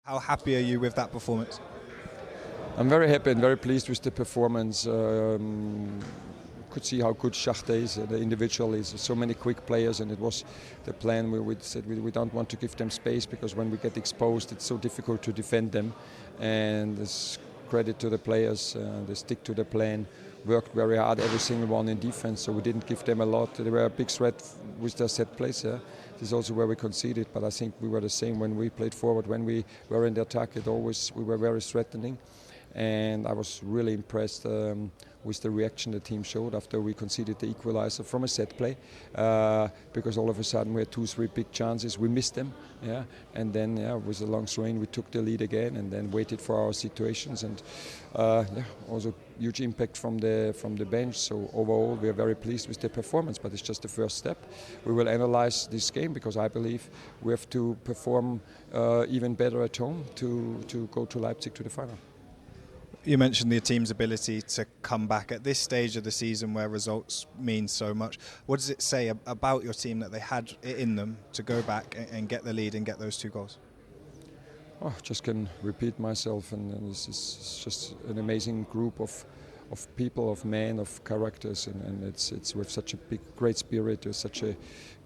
How happy are you with that performance? I'm very happy and very pleased with the performance. Could see how good Shakhtar is, the individual is. So many quick players, and it was the plan where we said we don't want to give them space because when we get exposed, it's so difficult to defend them. And there's credit to the players; they stick to the plan, worked very hard, every single one in defense. So we didn't give them a lot. They were a big threat with their set plays. Yeah? This is also where we conceded, but I think we were the same when we played forward. When we were in the attack, we were very threatening. And I was really impressed with the reaction the team showed after we conceded the equalizer from a set play, because all of a sudden we had 2-3 big chances, we missed them, yeah, and then with a long strain we took the lead again and then waited for our situations, and also huge impact from the bench. So overall we are very pleased with the performance, but it's just the first step. We will analyze this game because I believe we have to perform even better at home to go to Leipzig to the final. You mentioned the team's ability to come back at this stage of the season where results mean so much. What does it say about your team that they had it in them to go back and get the lead and get those 2 goals? Oh, just can repeat myself, and this is just an amazing group of people, of men, of characters, and it's with such a great spirit, with such a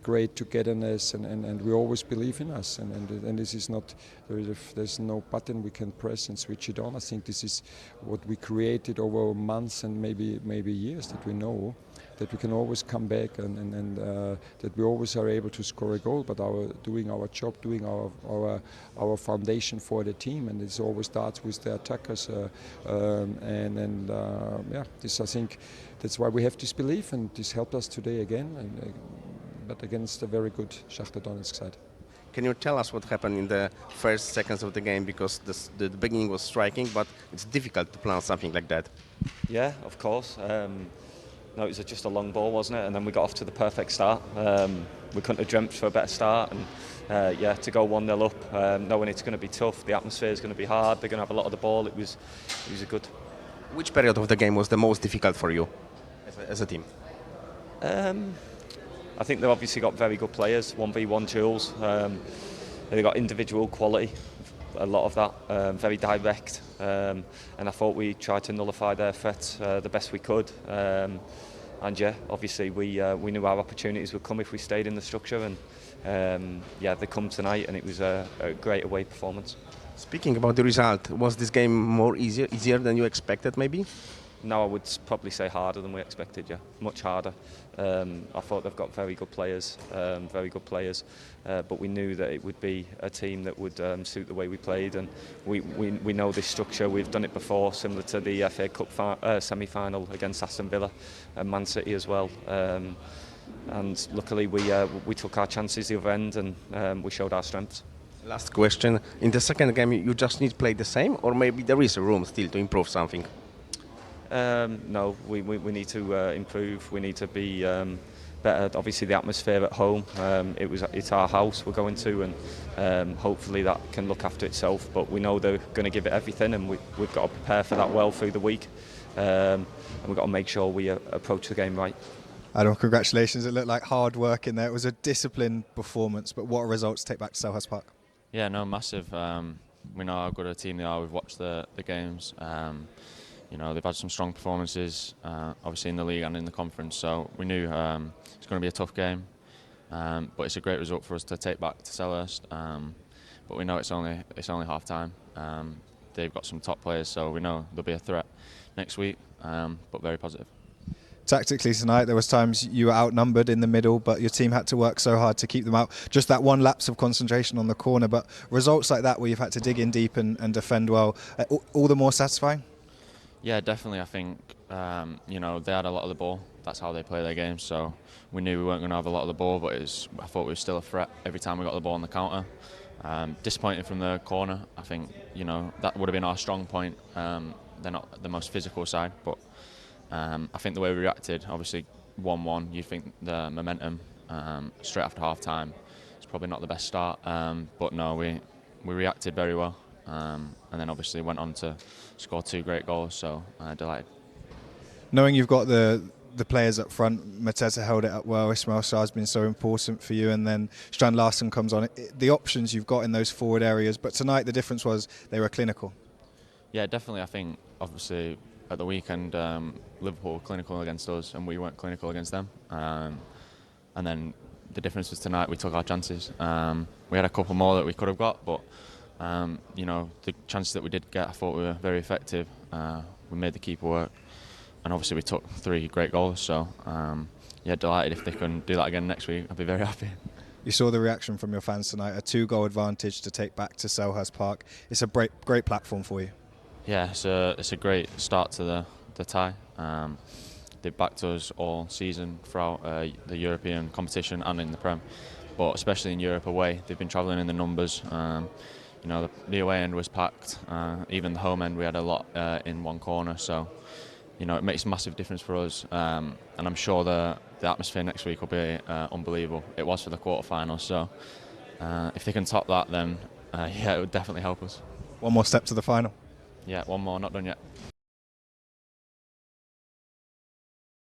great togetherness, and we always believe in us, and this is not, there's no button we can press and switch it on. I think this is what we created over months and maybe years, that we know that we can always come back and that we always are able to score a goal, but doing our job, doing our foundation for the team, and it always starts with the attackers, this, I think that's why we have this belief, and this helped us today again, but against a very good Shakhtar Donetsk side. Can you tell us what happened in the first seconds of the game, because the beginning was striking, but it's difficult to plan something like that? Yeah, of course. No, it was just a long ball, wasn't it? And then we got off to the perfect start. We couldn't have dreamt for a better start, and to go 1-0 up, knowing it's going to be tough, the atmosphere is going to be hard, they're going to have a lot of the ball. It was a good. Which period of the game was the most difficult for you as a team? I think they've obviously got very good players, 1v1 duels. They've got individual quality, a lot of that, very direct, and I thought we tried to nullify their threats the best we could. And obviously we knew our opportunities would come if we stayed in the structure, and they come tonight, and it was a great away performance. Speaking about the result, was this game more easier than you expected, maybe? No, I would probably say harder than we expected, much harder. I thought they've got very good players, but we knew that it would be a team that would suit the way we played, and we know this structure. We've done it before, similar to the FA Cup semi-final against Aston Villa and Man City as well. And luckily we took our chances the other end, and we showed our strengths. Last question. In the second game, you just need to play the same, or maybe there is a room still to improve something? No, we need to improve. We need to be better. Obviously, the atmosphere at home. It's our house we're going to, and hopefully that can look after itself. But we know they're going to give it everything, and we've got to prepare for that well through the week. And we've got to make sure we approach the game right. Adam, congratulations. It looked like hard work in there. It was a disciplined performance, but what results to take back to Selhurst Park? Yeah, no, massive. We know how good a team they are. We've watched the games. They've had some strong performances, obviously in the league and in the conference. So we knew it's going to be a tough game, but it's a great result for us to take back to Selhurst. But we know it's only half time. They've got some top players, so we know there'll be a threat next week. But very positive. Tactically tonight, there was times you were outnumbered in the middle, but your team had to work so hard to keep them out. Just that one lapse of concentration on the corner, but results like that where you've had to dig in deep and defend well, all the more satisfying? Yeah, definitely. I think they had a lot of the ball. That's how they play their game. So we knew we weren't going to have a lot of the ball, but I thought we were still a threat every time we got the ball on the counter. Disappointed from the corner. I think that would have been our strong point. They're not the most physical side, but I think the way we reacted, obviously 1-1, you'd think the momentum straight after half time is probably not the best start. But no, we reacted very well. And then obviously went on to score 2 great goals, so delighted. Knowing you've got the the players up front, Mateta held it up well, Ismail Sarr's been so important for you, and then Strand Larsen comes on. The options you've got in those forward areas, but tonight the difference was they were clinical. Yeah, definitely. I think obviously at the weekend Liverpool were clinical against us and we weren't clinical against them. And then the difference was tonight we took our chances. We had a couple more that we could have got, but you know, the chances that we did get, I thought we were very effective. We made the keeper work, and obviously we took 3 great goals. So yeah, delighted if they can do that again next week. I'd be very happy. You saw the reaction from your fans tonight. A 2-goal advantage to take back to Selhurst Park. It's a great platform for you. Yeah, it's a great start to the tie. They've backed us all season throughout the European competition and in the Prem, but especially in Europe away, they've been travelling in the numbers. You know, the away end was packed. Even the home end, we had a lot in one corner. So, you know, it makes a massive difference for us. And I'm sure the atmosphere next week will be unbelievable. It was for the quarterfinals. So, if they can top that, then yeah, it would definitely help us. One more step to the final. Yeah, one more, not done yet.